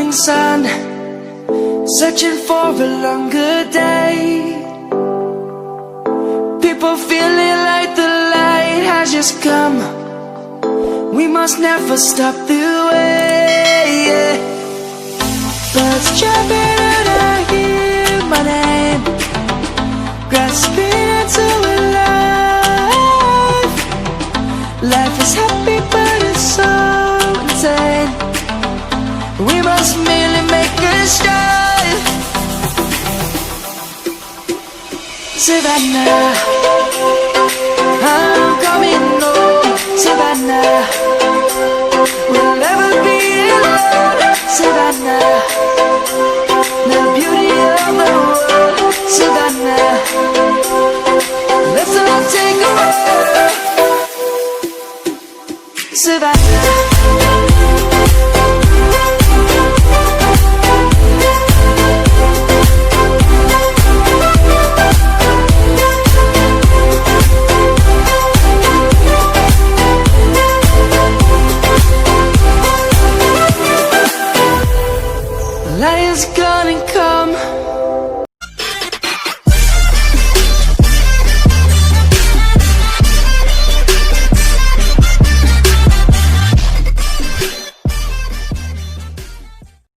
morning sun, searching for a longer day. People feeling like the light has just come. We must never stop the way. Birds jumping and I hear my name, grasping into a life. Life is happy but it's so insane. We must merely make a start. Savannah, I'm coming home. Savannah, we'll never be alone. Savannah, the beauty of the world. Savannah, let's all take a walk. Savannah. Light is gonna come.